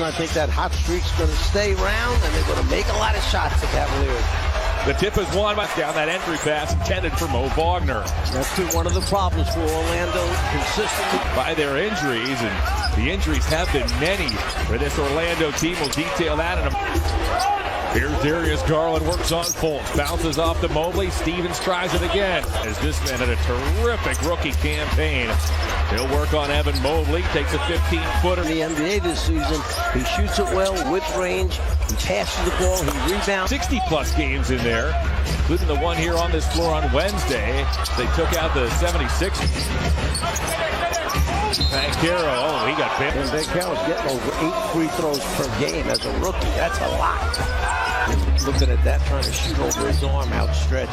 I think that hot streak's going to stay around, and they're going to make a lot of shots, the Cavaliers. The tip is won down that entry pass intended for Mo Wagner. That's been one of the problems for Orlando, consistently. By their injuries, and the injuries have been many for this Orlando team. We'll detail that in a Here's Darius Garland, works on Fultz, bounces off to Mobley. Stevens tries it again. As this man had a terrific rookie campaign. He'll work on Evan Mobley, takes a 15-footer. In the NBA this season, he shoots it well with range. He passes the ball, he rebounds. 60-plus games in there, including the one here on this floor on Wednesday. They took out the 76ers. Banchero, he got bit. And Banchero's getting over 8 free throws per game as a rookie. That's a lot. Looking at that, trying to shoot over his arm outstretched.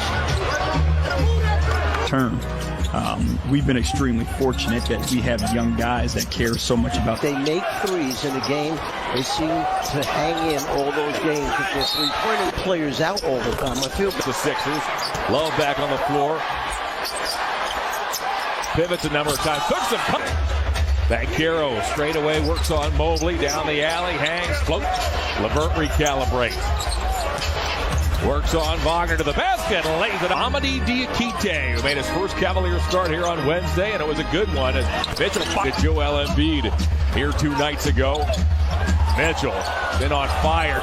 We've been extremely fortunate that we have young guys that care so much about. They make threes in a game. They seem to hang in all those games with their three-pointer players out all the time. I feel the Sixers. Love back on the floor. Pivots a number of times. Took some. Banchero straight away works on Mobley. Down the alley. Hangs. Float. LeVert recalibrates. Works on Wagner to the basket. Lays it. Amadi Diakite, who made his first Cavaliers start here on Wednesday, and it was a good one as Mitchell pocket Joel Embiid here 2 nights ago. Mitchell been on fire.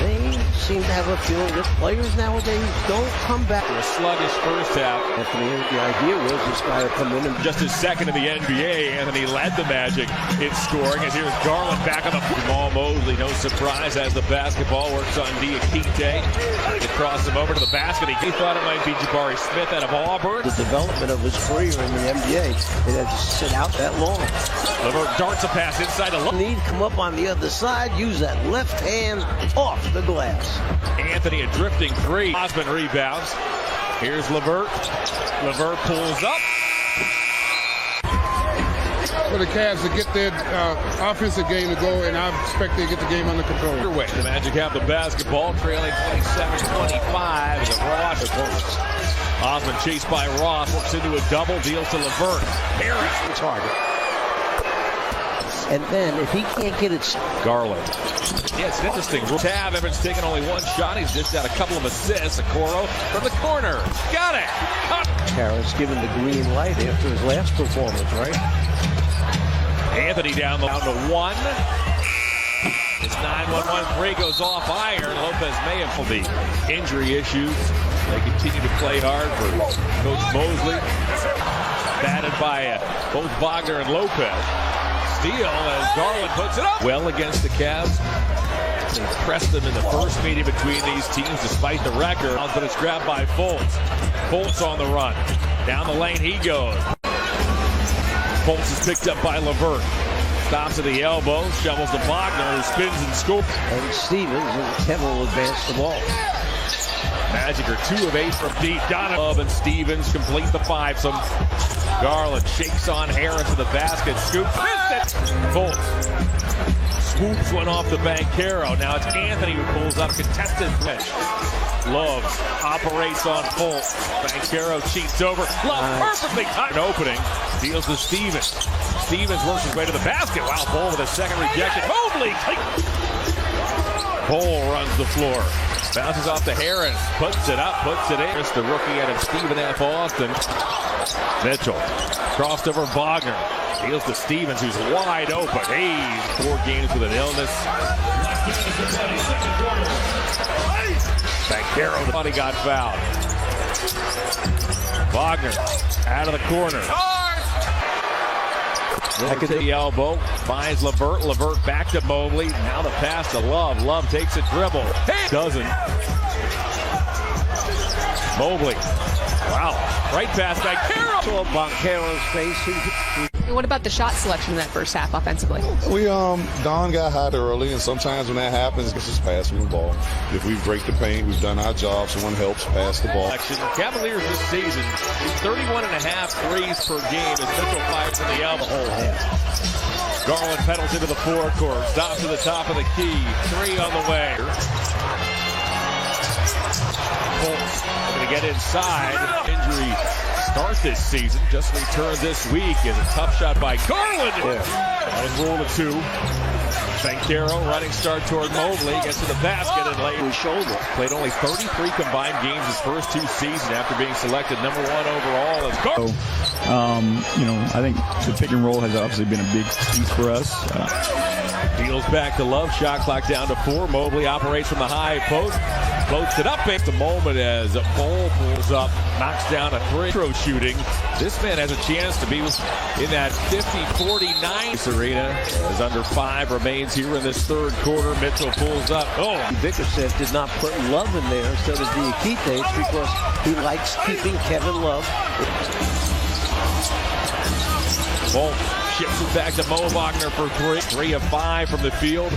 They seem to have a feeling that players nowadays don't come back. A sluggish first half. Anthony, the idea was this guy would come in and just his second in the NBA. Anthony led the Magic in scoring. As here's Garland back on the Jamal Mosley. No surprise as the basketball works on Diakite. Cross him over to the basket. He thought it might be Jabari Smith out of Auburn. The development of his career in the NBA, it had to sit out that long. LeVert darts a pass inside a look. Need to come up on the other side. Use that left hand off the glass. Anthony a drifting three. Osman rebounds. Here's LeVert. LeVert pulls up. For the Cavs to get their offensive game to go, and I expect they get the game under control. The Magic have the basketball, trailing 27-25 as Ross. Osman chased by Ross, works into a double, deals to LeVert. Harris the target. And then if he can't get it, Garland. Yeah, it's interesting. Tav Evans taking only one shot. He's just got a couple of assists. Okoro from the corner. Got it. Harris given the green light after his last performance, right? Anthony down to 1. His 9-1-1 3 goes off iron. Lopez may have the injury issues. They continue to play hard for Coach Mosley. Batted by both Wagner and Lopez. Steal as Garland puts it up. Well against the Cavs. They pressed them in the first meeting between these teams despite the record. But it's grabbed by Fultz. Fultz on the run. Down the lane he goes. Fultz is picked up by LeVert. Stops at the elbow. Shovels to Wagner who spins and scoops. And Stevens and Kevin will advance the ball. Magic are 2 of 8 from deep. Donovan and Stevens complete the fivesome. Garland shakes on Harris to the basket. Scoops. Missed it. Fultz. Swoops one off the Banchero. Now it's Anthony who pulls up contested pitch. Love operates on Fultz. Banchero cheats over. Love perfectly timed opening. Deals to Stevens. Stevens works his way to the basket. Wow, Bull with a second rejection. Mobley. Bull runs the floor. Bounces off to Harris. Puts it up. Puts it in. It's the rookie out of Stephen F. Austin. Mitchell. Crossed over Wagner. Deals to Stevens, who's wide open. He's 4 games with an illness. Banchero thought he got fouled. Wagner out of the corner. Back at the elbow. Finds LeVert. LeVert back to Mobley. Now the pass to Love. Love takes a dribble. Doesn't. Mobley. Wow. Right past Banchero. Banchero's face. What about the shot selection in that first half offensively? Don got hot early, and sometimes when that happens, it's just passing the ball. If we break the paint, we've done our job. Someone helps pass the ball. Cavaliers this season, 31.5 threes per game as Mitchell fires from the elbow. Garland pedals into the forecourt, stops to the top of the key. 3 on the way. Fultz going to get inside. Injury start this season, just returned this week. Is a tough shot by Garland. That was rule of 2. Banchero, running start toward Mobley, gets to the basket and lays his shoulder. Played only 33 combined games his first 2 seasons after being selected #1 overall as guard. I think the pick and roll has obviously been a big piece for us. Deals back to Love, shot clock down to 4. Mobley operates from the high post, floats it up. It's a moment as a Bol pulls up, knocks down a 3. Shooting. This man has a chance to be in that 50-49. This arena as under 5 remains here in this third quarter. Mitchell pulls up. Bickerstaff did not put Love in there instead of Diakite. It's because he likes keeping Kevin Love. Bol ships it back to Mo Wagner for 3. 3 of 5 from the field.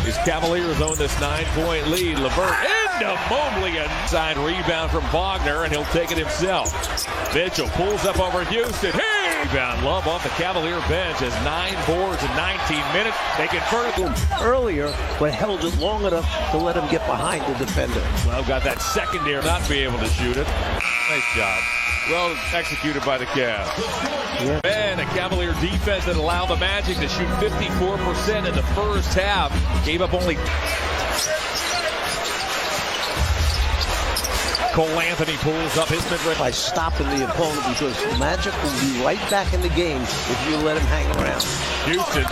His Cavaliers own this 9-point lead. LeVert into Mobley. Inside rebound from Wagner, and he'll take it himself. Mitchell pulls up over Houston. Hey! Rebound. Love off the Cavalier bench has 9 boards in 19 minutes. They converted them Earlier, but held it long enough to let him get behind the defender. Love got that secondary, not be able to shoot it. Nice job. Well executed by the Cavs. Yeah. And a Cavalier defense that allowed the Magic to shoot 54% in the first half. Gave up only. Cole Anthony pulls up his mid-range. By stopping the opponent, because the Magic will be right back in the game if you let him hang around. Houston.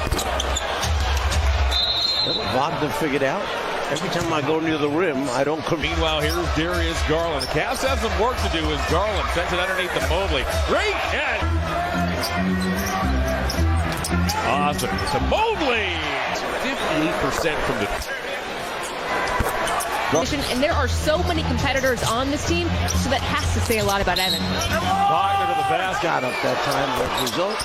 Wagner figured out. Every time I go near the rim, I don't come. Meanwhile, here's Darius Garland. The Cavs have some work to do as Garland sends it underneath the Mobley. Great catch! Awesome. To Mobley! 58% from the... And there are so many competitors on this team, so that has to say a lot about Evan. Wagner to the basket. Got up that time. The result.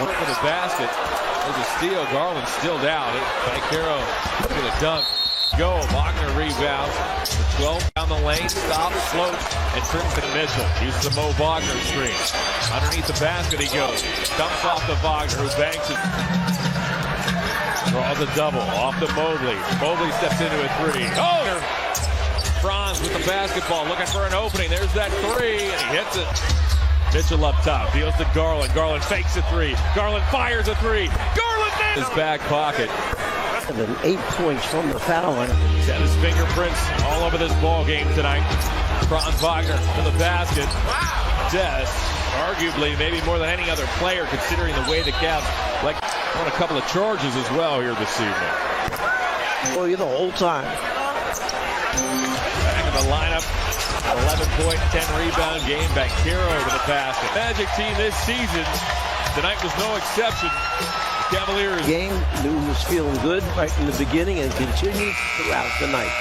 One to the basket. There's a steal. Garland still down. Banchero to the dunk. Go. Wagner rebounds. 12 down the lane. Stops, floats, and trims to Mitchell. Uses the Mo Wagner screen. Underneath the basket he goes. Dumps off to Wagner, who banks it. Draws a double. Off to Mobley. Mobley steps into a 3. Oh! Franz with the basketball. Looking for an opening. There's that 3, and he hits it. Mitchell up top. Deals to Garland. Garland fakes a 3. Garland fires a 3. Garland nails his back pocket. And then 8 points from the foul line. He's had his fingerprints all over this ball game tonight. Franz Wagner to the basket. Des, arguably, maybe more than any other player, considering the way the Cavs like on a couple of charges as well here this evening. Well, you the whole time. Back in the lineup. 11-point, 10-rebound game. Banchero to the basket. Magic team this season. Tonight was no exception. The Cavaliers. Game knew he was feeling good right from the beginning and continued throughout the night.